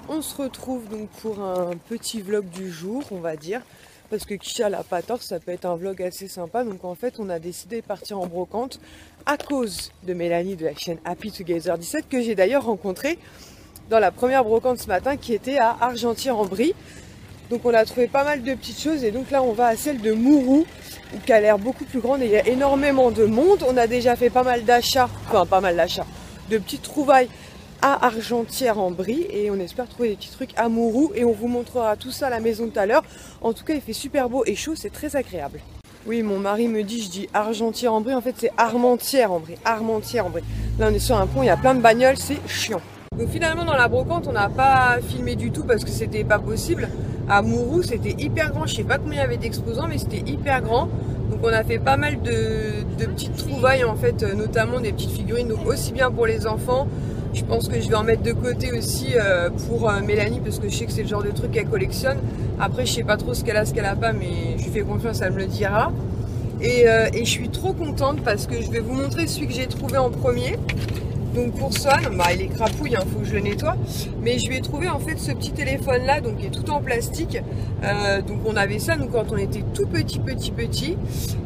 On se retrouve donc pour un petit vlog du jour, on va dire. Parce que Kisha n'a pas tort, ça peut être un vlog assez sympa. Donc en fait, on a décidé de partir en brocante à cause de Mélanie de la chaîne Happy Together 17, que j'ai d'ailleurs rencontrée dans la première brocante ce matin qui était à Argentière-en-Brie. Donc on a trouvé pas mal de petites choses et donc là on va à celle de Mourou qui a l'air beaucoup plus grande et il y a énormément de monde. On a déjà fait pas mal d'achats, de petites trouvailles à Argentière-en-Brie et on espère trouver des petits trucs à Mourou et on vous montrera tout ça à la maison tout à l'heure. En tout cas il fait super beau et chaud, c'est très agréable. Oui, mon mari me dit, je dis Argentière-en-Brie, en fait c'est Armentières-en-Brie, Armentières-en-Brie. Là on est sur un pont, il y a plein de bagnoles, c'est chiant. Donc finalement dans la brocante on n'a pas filmé du tout parce que c'était pas possible. À Mourou c'était hyper grand, je sais pas combien il y avait d'exposants mais c'était hyper grand. Donc on a fait pas mal de petites trouvailles en fait, notamment des petites figurines, donc aussi bien pour les enfants. Je pense que je vais en mettre de côté aussi pour Mélanie parce que je sais que c'est le genre de truc qu'elle collectionne. Après je sais pas trop ce qu'elle a pas mais je lui fais confiance, elle me le dira. Et je suis trop contente parce que je vais vous montrer celui que j'ai trouvé en premier. Donc pour Swan, bah, il est crapouille, faut que je le nettoie. Mais je lui ai trouvé en fait ce petit téléphone là, donc qui est tout en plastique. Donc on avait ça nous quand on était tout petit.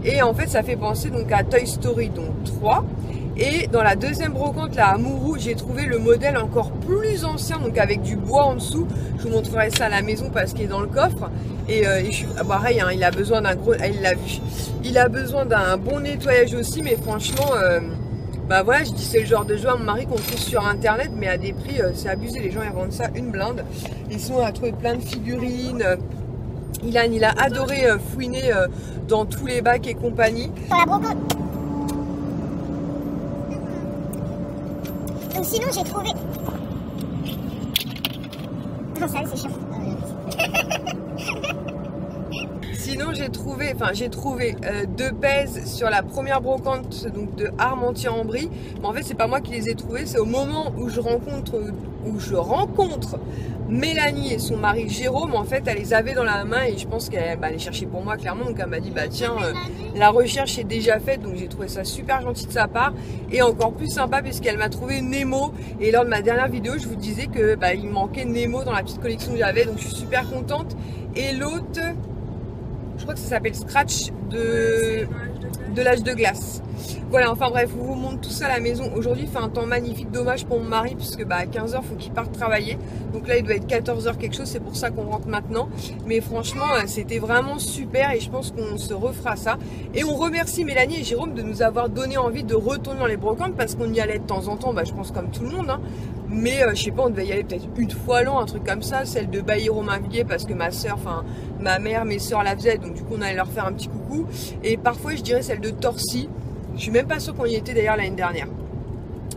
Et en fait ça fait penser donc à Toy Story donc 3. Et dans la deuxième brocante là à Mourou, j'ai trouvé le modèle encore plus ancien, donc avec du bois en dessous. Je vous montrerai ça à la maison parce qu'il est dans le coffre. Et je suis pareil, il a besoin d'un gros, il l'a vu. Il a besoin d'un bon nettoyage aussi, mais franchement. Bah voilà, je dis c'est le genre de jeu à mon mari qu'on trouve sur internet, mais à des prix, c'est abusé, les gens ils vendent ça une blinde. Et sinon on a trouvé plein de figurines. Ilan il a adoré fouiner dans tous les bacs et compagnie. Dans la brocante. Donc sinon j'ai trouvé... Non ça c'est chiant. Sinon j'ai trouvé deux pèses sur la première brocante donc de Armentières-en-Brie. Mais en fait c'est pas moi qui les ai trouvées, c'est au moment où je rencontre Mélanie et son mari Jérôme. En fait elle les avait dans la main et je pense qu'elle les cherchait pour moi clairement. Donc elle m'a dit bah tiens la recherche est déjà faite, donc j'ai trouvé ça super gentil de sa part. Et encore plus sympa puisqu'elle m'a trouvé Nemo. Et lors de ma dernière vidéo je vous disais que il manquait Nemo dans la petite collection que j'avais, donc je suis super contente. Et l'autre, je crois que ça s'appelle Scratch de l'âge de glace. Voilà, enfin bref, je vous montre tout ça à la maison. Aujourd'hui, il fait un temps magnifique, dommage pour mon mari, puisque à 15h, il faut qu'il parte travailler. Donc là, il doit être 14h quelque chose, c'est pour ça qu'on rentre maintenant. Mais franchement, c'était vraiment super et je pense qu'on se refera ça. Et on remercie Mélanie et Jérôme de nous avoir donné envie de retourner dans les brocantes, parce qu'on y allait de temps en temps, je pense comme tout le monde. Mais je sais pas, on devait y aller peut-être une fois l'an, un truc comme ça. Celle de Bailly-Romainvilliers, parce que ma soeur, ma mère, mes soeurs la faisaient, donc du coup on allait leur faire un petit coucou. Et parfois je dirais celle de Torcy. Je suis même pas sûre qu'on y était d'ailleurs l'année dernière.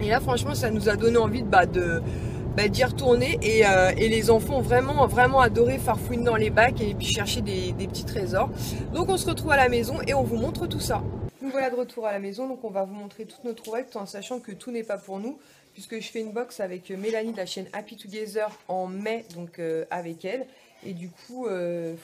Et là franchement ça nous a donné envie d'y retourner. Et les enfants ont vraiment adoré farfouiner dans les bacs et puis chercher des petits trésors. Donc on se retrouve à la maison et on vous montre tout ça. Nous voilà de retour à la maison, donc on va vous montrer toutes nos trouvailles tout en sachant que tout n'est pas pour nous. Puisque je fais une box avec Mélanie de la chaîne Happy Together en mai, donc avec elle. Et du coup,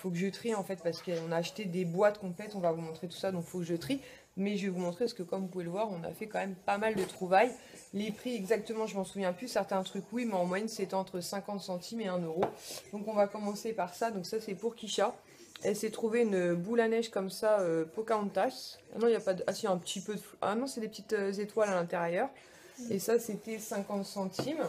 faut que je trie en fait, parce qu'on a acheté des boîtes complètes, on va vous montrer tout ça, donc faut que je trie. Mais je vais vous montrer, parce que comme vous pouvez le voir, on a fait quand même pas mal de trouvailles. Les prix exactement, je m'en souviens plus, certains trucs oui, mais en moyenne c'était entre 50 centimes et 1 euro. Donc on va commencer par ça, donc ça c'est pour Kisha. Elle s'est trouvée une boule à neige comme ça, Pocahontas. Ah non, il n'y a pas de... Ah si, un petit peu de... Ah non, c'est des petites étoiles à l'intérieur. Et ça, c'était 50 centimes.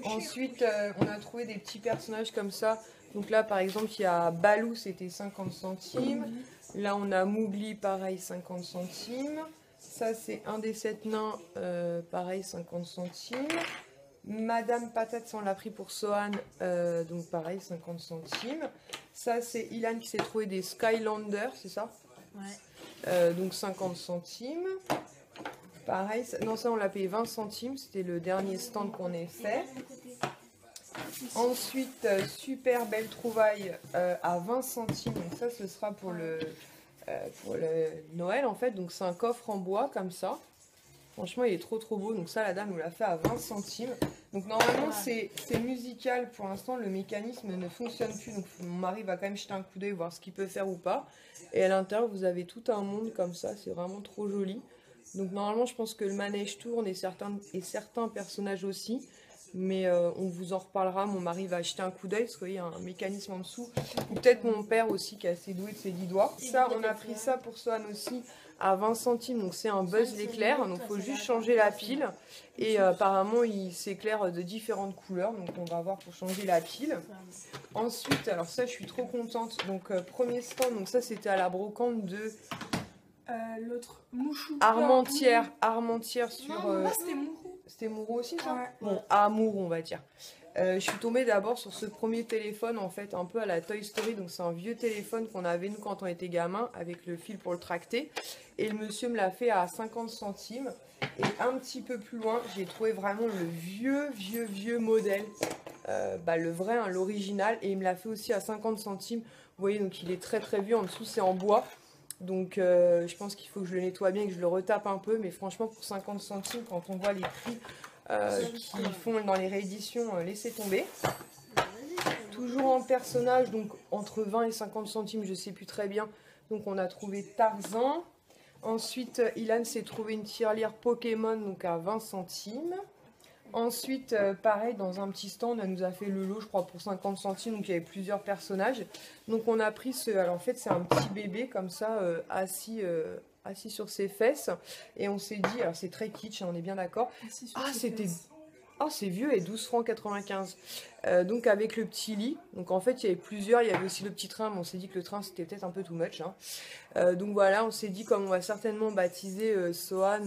Ensuite, on a trouvé des petits personnages comme ça. Donc là, par exemple, il y a Balou, c'était 50 centimes. Là, on a Mowgli, pareil, 50 centimes. Ça, c'est un des 7 nains, pareil, 50 centimes. Madame Patate, ça, on l'a pris pour Sohan, donc pareil, 50 centimes. Ça, c'est Ilan qui s'est trouvé des Skylanders, c'est ça? Ouais. Donc 50 centimes. Pareil, non ça on l'a payé 20 centimes, c'était le dernier stand qu'on ait fait. Ensuite, super belle trouvaille à 20 centimes, donc ça ce sera pour le Noël en fait. Donc c'est un coffre en bois comme ça. Franchement il est trop beau, donc ça la dame nous l'a fait à 20 centimes. Donc normalement c'est musical, pour l'instant le mécanisme ne fonctionne plus, donc mon mari va quand même jeter un coup d'œil, voir ce qu'il peut faire ou pas. Et à l'intérieur vous avez tout un monde comme ça, c'est vraiment trop joli. Donc normalement je pense que le manège tourne et certains personnages aussi. Mais on vous en reparlera, mon mari va acheter un coup d'œil parce qu'il y a un mécanisme en dessous. Ou peut-être mon père aussi qui est assez doué de ses 10 doigts. Ça, on a pris ça pour Swan aussi à 20 centimes, donc c'est un Buzz l'éclair. Donc il faut juste changer la pile. Et apparemment il s'éclaire de différentes couleurs, donc on va voir pour changer la pile. Ensuite, alors ça je suis trop contente. Donc premier stand, donc ça c'était à la brocante de... l'autre, Mouchou. Armentières sur... C'était Mourou. C'était Mourou aussi ça? Ouais. Bon, à Mourou on va dire. Je suis tombée d'abord sur ce premier téléphone en fait un peu à la Toy Story, donc c'est un vieux téléphone qu'on avait nous quand on était gamin avec le fil pour le tracter, et le monsieur me l'a fait à 50 centimes. Et un petit peu plus loin j'ai trouvé vraiment le vieux modèle, le vrai, hein, l'original, et il me l'a fait aussi à 50 centimes. Vous voyez, donc il est très vieux, en dessous c'est en bois. Donc je pense qu'il faut que je le nettoie bien, que je le retape un peu, mais franchement pour 50 centimes, quand on voit les prix qu'ils font dans les rééditions, laissez tomber. Toujours en personnage, donc entre 20 et 50 centimes, je sais plus très bien. Donc on a trouvé Tarzan. Ensuite, Ilan s'est trouvé une tirelire Pokémon, donc à 20 centimes. Ensuite, pareil, dans un petit stand, elle nous a fait le lot, je crois, pour 50 centimes, donc il y avait plusieurs personnages. Donc on a pris ce... Alors en fait, c'est un petit bébé, comme ça, assis sur ses fesses. Et on s'est dit, alors c'est très kitsch, hein, on est bien d'accord. Ah, c'était... Oh, c'est vieux, et 12 francs 95. Donc avec le petit lit. Donc en fait, il y avait plusieurs, il y avait aussi le petit train, mais on s'est dit que le train, c'était peut-être un peu too much. Hein. Donc voilà, on s'est dit, comme on va certainement baptiser Sohan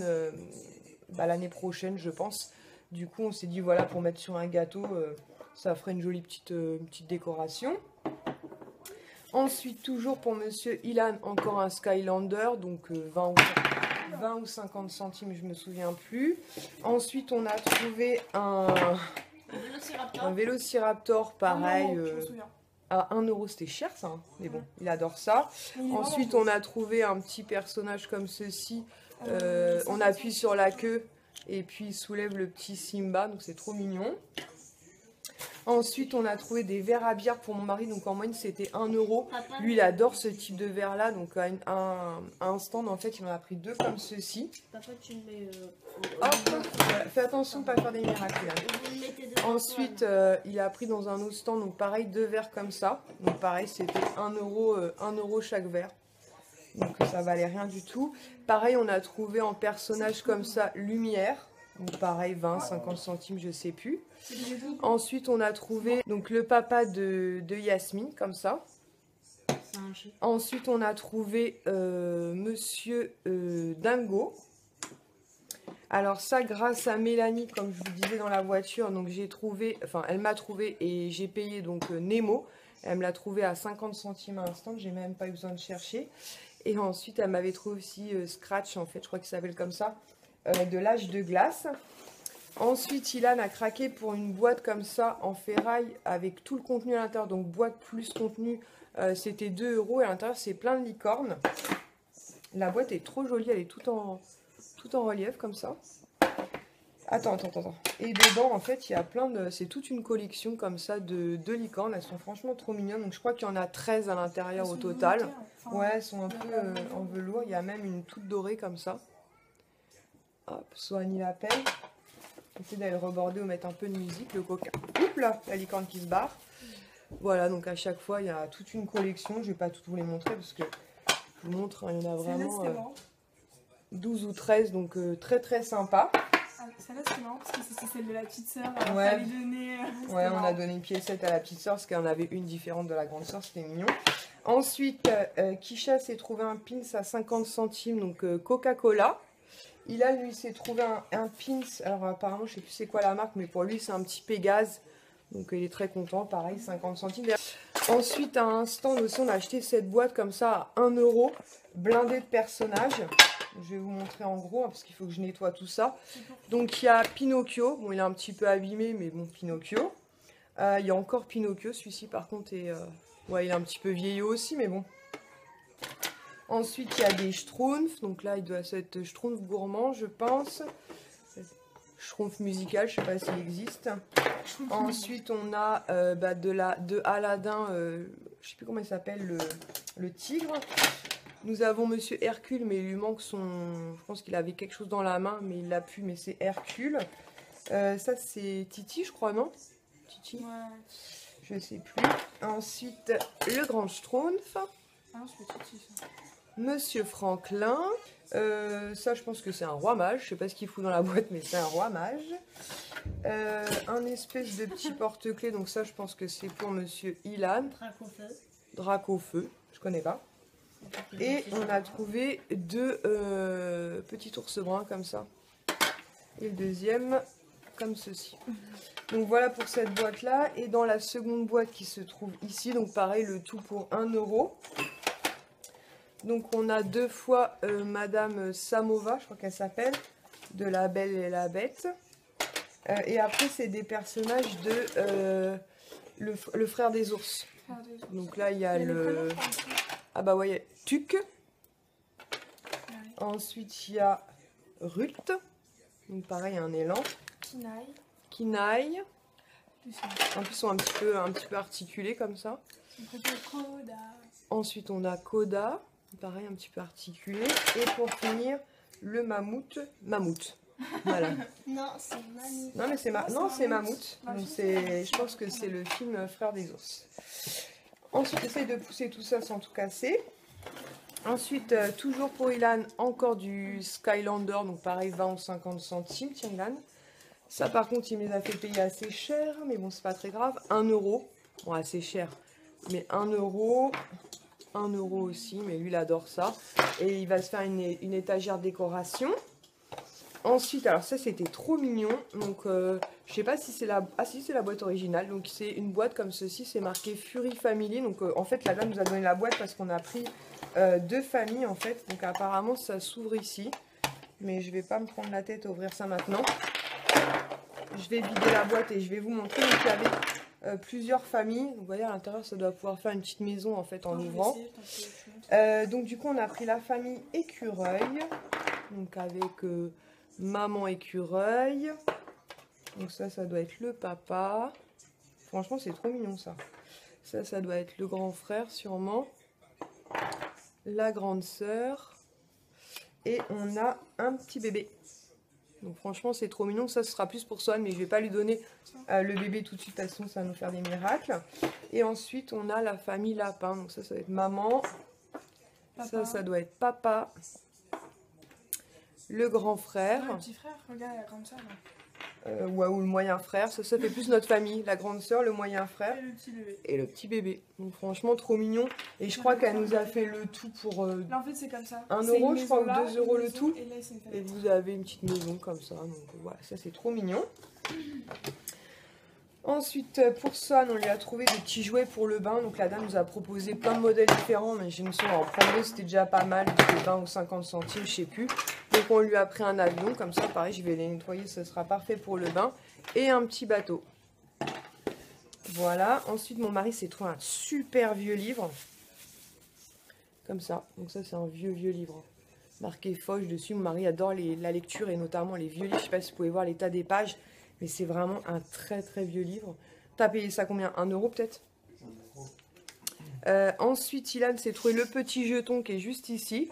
l'année prochaine, je pense. Du coup, on s'est dit, voilà, pour mettre sur un gâteau, ça ferait une jolie petite décoration. Ensuite, toujours pour Monsieur Ilan, encore un Skylander, donc 20 ou 50 centimes, je me souviens plus. Ensuite, on a trouvé un Vélociraptor, pareil, à 1 €. C'était cher, ça, hein, mais bon, il adore ça. Ensuite, on a trouvé un petit personnage comme ceci. On appuie sur la queue. Et puis il soulève le petit Simba, donc c'est trop mignon. Ensuite, on a trouvé des verres à bière pour mon mari, donc en moyenne c'était 1 €. Lui, il adore ce type de verre là, donc à un stand, en fait, il en a pris 2 comme ceci. Papa, tu le mets. Voilà, fais attention de ne pas faire des miracles. Ensuite, il a pris dans un autre stand, donc pareil, 2 verres comme ça. Donc pareil, c'était 1 € chaque verre. Donc ça valait rien du tout. Pareil, on a trouvé en personnage comme ça Lumière. Donc pareil, 20, 50 centimes, je sais plus. Ensuite, on a trouvé donc le papa de Yasmine, comme ça. Ensuite, on a trouvé Monsieur Dingo. Alors ça, grâce à Mélanie, comme je vous disais dans la voiture, donc j'ai trouvé, enfin elle m'a trouvé et j'ai payé donc Nemo. Elle me l'a trouvé à 50 centimes à l'instant, j'ai même pas eu besoin de chercher. Et ensuite, elle m'avait trouvé aussi Scratch, en fait, je crois qu'il s'appelle comme ça, de l'âge de glace. Ensuite, Ilan a craqué pour une boîte comme ça, en ferraille, avec tout le contenu à l'intérieur. Donc, boîte plus contenu, c'était 2 €. Et à l'intérieur, c'est plein de licornes. La boîte est trop jolie, elle est tout en relief, comme ça. Attends. Et dedans, en fait, il y a plein de... C'est toute une collection comme ça de licornes. Elles sont franchement trop mignonnes. Donc, je crois qu'il y en a 13 à l'intérieur au total. Ouais, elles sont un peu en velours. Il y a même une toute dorée comme ça. Hop, Soani l'appelle. J'essaie d'aller reborder ou mettre un peu de musique. Le coca. Oups là, la licorne qui se barre. Voilà, donc à chaque fois, il y a toute une collection. Je vais pas tout vous les montrer parce que je vous montre, hein, il y en a vraiment 12 ou 13. Donc très sympa. Celle-là, c'est marrant parce que c'est celle de la petite sœur. Ouais, ouais, on a donné une piécette à la petite sœur parce qu'il y en avait une différente de la grande sœur, c'était mignon. Ensuite, Kisha s'est trouvé un pins à 50 centimes, donc Coca-Cola. Ilan, lui, s'est trouvé un pins, alors apparemment, je sais plus c'est quoi la marque, mais pour lui, c'est un petit Pégase. Donc il est très content, pareil, 50 centimes. Ensuite, à un stand aussi, on a acheté cette boîte comme ça à 1 €, blindée de personnages. Je vais vous montrer en gros, hein, parce qu'il faut que je nettoie tout ça. Donc il y a Pinocchio, bon il est un petit peu abîmé, mais bon Pinocchio. Il y a encore Pinocchio, celui-ci par contre est, ouais, il est un petit peu vieillot aussi, mais bon. Ensuite il y a des Schtroumpfs, donc là il doit être Schtroumpf gourmand je pense. Schtroumpf musical, je sais pas s'il existe. Ensuite on a de Aladdin, je sais plus comment il s'appelle, le tigre. Nous avons Monsieur Hercule, mais il lui manque son... Je pense qu'il avait quelque chose dans la main, mais il l'a plus, mais c'est Hercule. Ça c'est Titi, je crois, non? Titi, Ouais. je sais plus. Ensuite, le Grand Schtroumpf. Ah non, c'est pas Titi, ça. Monsieur Franklin. Ça, je pense que c'est un roi mage. Je sais pas ce qu'il fout dans la boîte, mais c'est un roi mage. Un espèce de petit porte-clés. Donc ça, je pense que c'est pour Monsieur Ilan. Dracofeu. Dracofeu. Je connais pas. Et on a trouvé deux petits ours bruns comme ça. Et le deuxième comme ceci. Donc voilà pour cette boîte là. Et dans la seconde boîte qui se trouve ici, donc pareil, le tout pour 1 €. Donc on a deux fois Madame Samova, je crois qu'elle s'appelle, de La Belle et la Bête. Et après c'est des personnages de le frère des ours. Donc là il y a le... Ah bah ouais, Tuc. Ensuite il y a Ruth. Donc pareil, un élan. Kinaï. Kinaï. En plus ils sont un petit peu articulés comme ça. Koda. Ensuite on a Koda. Pareil, un petit peu articulé. Et pour finir, le mammouth. Mammouth. Voilà. Non, c'est Mamie. Non, mais c'est Mammouth. Donc je pense que c'est le film Frères des ours. Ensuite, essaye de pousser tout ça sans tout casser. Ensuite, toujours pour Ilan, encore du Skylander. Donc pareil, 20 ou 50 centimes. Tiens, Ilan. Ça, par contre, il me les a fait payer assez cher. Mais bon, c'est pas très grave. 1 €. Bon, assez cher. Mais 1 €. 1 € aussi, mais lui il adore ça. Et il va se faire une étagère décoration. Ensuite, alors ça c'était trop mignon. Donc je sais pas si c'est la... Ah si, c'est la boîte originale. Donc c'est une boîte comme ceci, c'est marqué Fury Family. Donc en fait la dame nous a donné la boîte parce qu'on a pris deux familles en fait. Donc apparemment ça s'ouvre ici. Mais je vais pas me prendre la tête à ouvrir ça maintenant. Je vais vider la boîte et je vais vous montrer. Donc il y avait plusieurs familles. Donc, vous voyez à l'intérieur ça doit pouvoir faire une petite maison en fait en ouvrant. Donc du coup on a pris la famille écureuil. Donc avec maman écureuil. Donc ça doit être le papa. Franchement c'est trop mignon ça. Ça doit être le grand frère sûrement. La grande sœur. Et on a un petit bébé. Donc franchement c'est trop mignon, ça ce sera plus pour Swan, mais je vais pas lui donner le bébé tout de suite, de toute façon ça va nous faire des miracles. Et ensuite on a la famille lapin, donc ça va être maman, ça doit être papa, le grand frère, Le petit frère, regarde la grande soeur. ouais, ou le moyen frère, ça fait plus notre famille, la grande soeur, le moyen frère Et le petit bébé. et le petit bébé. Donc franchement trop mignon, et je crois qu'elle nous a fait le tout pour Là en fait c'est comme ça. 1 C'est €, une je crois, ou maison là, 2 € une le maison, tout. Et là c'est une Et fenêtre. vous avez une petite maison comme ça, donc voilà, ça c'est trop mignon. Ensuite, pour Swan, on lui a trouvé des petits jouets pour le bain. Donc la dame nous a proposé plein de modèles différents, mais je me suis dit, en prendre deux, c'était déjà pas mal, c'était 20 ou 50 centimes, je sais plus. Donc on lui a pris un avion, comme ça, pareil, je vais les nettoyer, ce sera parfait pour le bain. Et un petit bateau. Voilà, ensuite mon mari s'est trouvé un super vieux livre. Comme ça, donc ça c'est un vieux livre. Marqué Foch dessus, mon mari adore la lecture et notamment les vieux livres. Je sais pas si vous pouvez voir l'état des pages. Mais c'est vraiment un très vieux livre. T'as payé ça combien? 1 € peut-être? Ensuite, Ilan s'est trouvé le petit jeton qui est juste ici.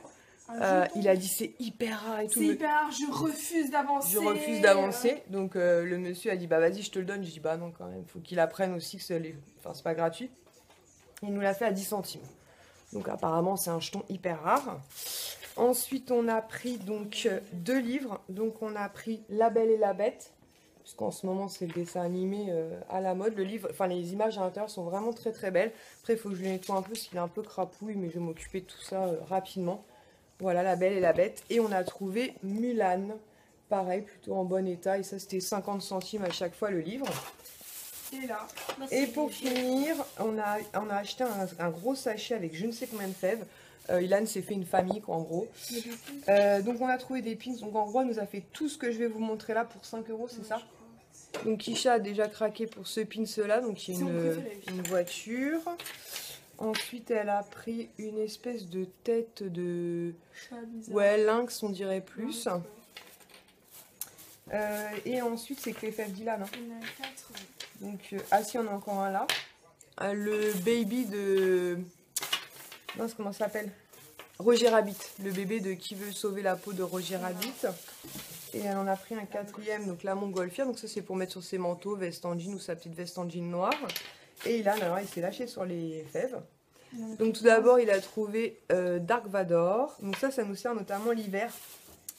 Il a dit c'est hyper rare et tout. C'est hyper rare, je refuse d'avancer. Je refuse d'avancer. Donc le monsieur a dit bah vas-y je te le donne. Je dis bah non quand même, faut qu'il apprenne aussi que c'est pas gratuit. Il nous l'a fait à 10 centimes. Donc apparemment c'est un jeton hyper rare. Ensuite on a pris donc 2 livres. Donc on a pris La Belle et la Bête. Parce qu'en ce moment c'est le dessin animé à la mode. Le livre, enfin les images à l'intérieur sont vraiment très belles. Après il faut que je le nettoie un peu parce qu'il est un peu crapouille, mais je vais m'occuper de tout ça rapidement. Voilà, La Belle et la Bête. Et on a trouvé Mulan. Pareil, plutôt en bon état. Et ça c'était 50 centimes à chaque fois le livre. Et là. Et pour finir, on a acheté un gros sachet avec je ne sais combien de fèves. Ilan s'est fait une famille quoi en gros. Donc on a trouvé des pins. Donc en gros elle nous a fait tout ce que je vais vous montrer là pour 5 €, c'est ça? Donc Kisha a déjà craqué pour ce pins là. Donc il y a une voiture. Ensuite elle a pris une espèce de tête de... Ouais, lynx on dirait plus. Et ensuite c'est que les fèves d'Ilan. Hein. Il y en a 4. Donc ah si on a encore un là. Le baby de... Non, comment ça s'appelle? Roger Rabbit, le bébé de Qui veut sauver la peau de Roger Rabbit. Et elle en a pris un quatrième, donc la montgolfière. Donc ça c'est pour mettre sur ses manteaux, veste en jean ou sa petite veste en jean noire. Et Ilan, alors il s'est lâché sur les fèves. Donc tout d'abord il a trouvé Dark Vador. Donc ça nous sert notamment l'hiver.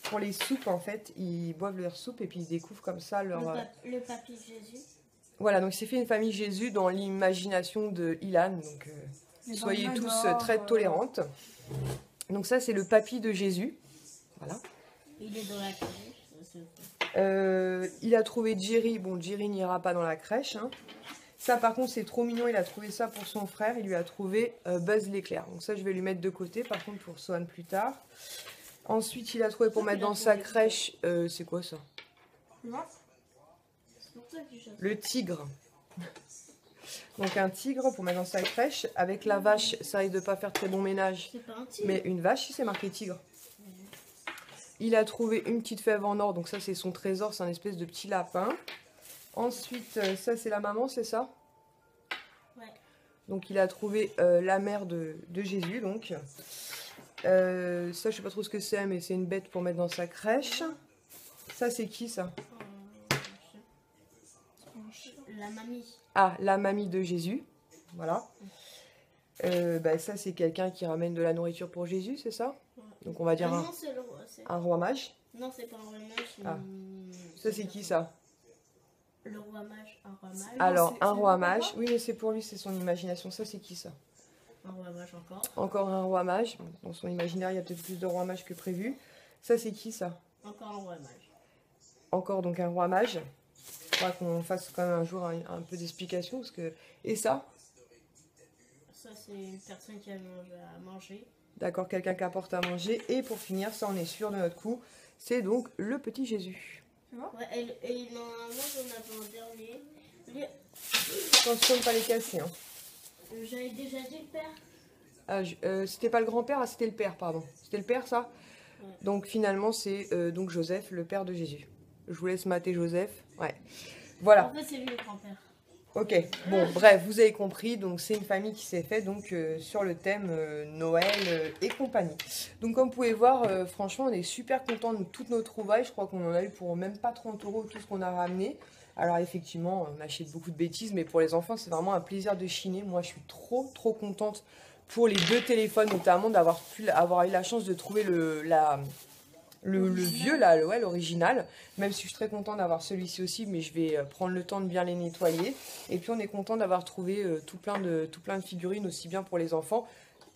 Pour les soupes en fait, ils boivent leur soupe et puis ils découvrent comme ça leur... Le papy Jésus. Voilà, donc il s'est fait une famille Jésus dans l'imagination de Ilan. Donc soyez tous très tolérantes. Donc ça c'est le papy de Jésus. Voilà. Il est dans la crèche. Il a trouvé Jerry. Bon, Jerry n'ira pas dans la crèche. Hein. Ça, par contre, c'est trop mignon. Il a trouvé ça pour son frère. Il lui a trouvé Buzz l'éclair. Donc ça, je vais lui mettre de côté. Par contre, pour Swan plus tard. Ensuite, il a trouvé pour mettre dans sa crèche... c'est quoi ça? Le tigre. Donc un tigre pour mettre dans sa crèche. Avec la vache, ça risque de pas faire très bon ménage. C'est pas un tigre. Mais une vache, si c'est marqué tigre. Il a trouvé une petite fève en or, donc ça c'est son trésor, c'est un espèce de petit lapin. Ensuite, ça c'est la maman, c'est ça? Ouais. Donc il a trouvé la mère de Jésus, donc. Ça je sais pas trop ce que c'est, mais c'est une bête pour mettre dans sa crèche. Ça c'est qui ça? La mamie. Ah, la mamie de Jésus, voilà. Ça c'est quelqu'un qui ramène de la nourriture pour Jésus, c'est ça? Donc on va dire non, un roi mage. Non, c'est pas un roi mage. Ah. Ça c'est qui ça? Le roi mage, un roi mage. Alors un roi mage, oui mais c'est pour lui, c'est son imagination. Ça c'est qui ça? Un roi mage encore. Encore un roi mage. Dans son imaginaire il y a peut-être plus de rois mages que prévu. Ça c'est qui ça? Encore un roi mage. Encore donc un roi mage. Il faudra qu'on fasse quand même un jour un peu d'explication. Et ça? Ça c'est une personne qui a à manger. D'accord, quelqu'un qui apporte à manger. Et pour finir, ça on est sûr de notre coup, c'est donc le petit Jésus. Ouais, et normalement j'en avais un dernier. Attention de ne pas les casser. Hein. J'avais déjà dit le père. Ah, c'était pas le grand-père, ah, c'était le père, pardon. C'était le père ça? Ouais. Donc finalement c'est donc Joseph, le père de Jésus. Je vous laisse mater Joseph. Ouais. Voilà. En fait c'est lui le grand-père. Ok, bon, bref, vous avez compris, donc c'est une famille qui s'est faite donc sur le thème Noël et compagnie. Donc comme vous pouvez voir, franchement, on est super content de toutes nos trouvailles. Je crois qu'on en a eu pour même pas 30 € tout ce qu'on a ramené. Alors effectivement, on achète beaucoup de bêtises, mais pour les enfants, c'est vraiment un plaisir de chiner. Moi, je suis trop contente pour les 2 téléphones, notamment d'avoir eu la chance de trouver le vieux là, ouais, l'original, même si je suis très content d'avoir celui-ci aussi, mais je vais prendre le temps de bien les nettoyer. Et puis on est content d'avoir trouvé tout plein de figurines, aussi bien pour les enfants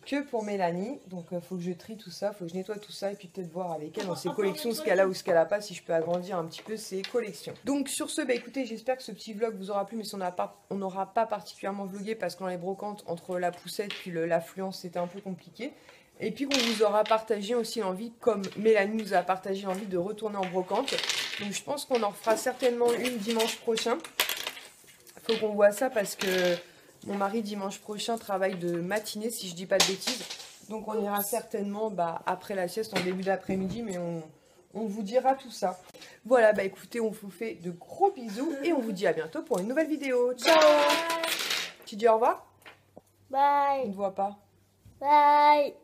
que pour Mélanie. Donc il faut que je trie tout ça, il faut que je nettoie tout ça et puis peut-être voir avec elle dans ses collections ce qu'elle a ou ce qu'elle a pas, si je peux agrandir un petit peu ses collections. Donc sur ce, écoutez, j'espère que ce petit vlog vous aura plu, mais si on n'aura pas particulièrement vlogué parce que dans les brocantes, entre la poussette puis l'affluence, c'était un peu compliqué. Et puis qu'on vous aura partagé aussi l'envie, comme Mélanie nous a partagé l'envie de retourner en brocante. Donc je pense qu'on en refera certainement une dimanche prochain. Il faut qu'on voit ça parce que mon mari dimanche prochain travaille de matinée, si je dis pas de bêtises. Donc on ira certainement après la sieste, en début d'après-midi, mais on vous dira tout ça. Voilà, écoutez, on vous fait de gros bisous et on vous dit à bientôt pour une nouvelle vidéo. Ciao! Tu dis au revoir? Bye. On ne te voit pas. Bye.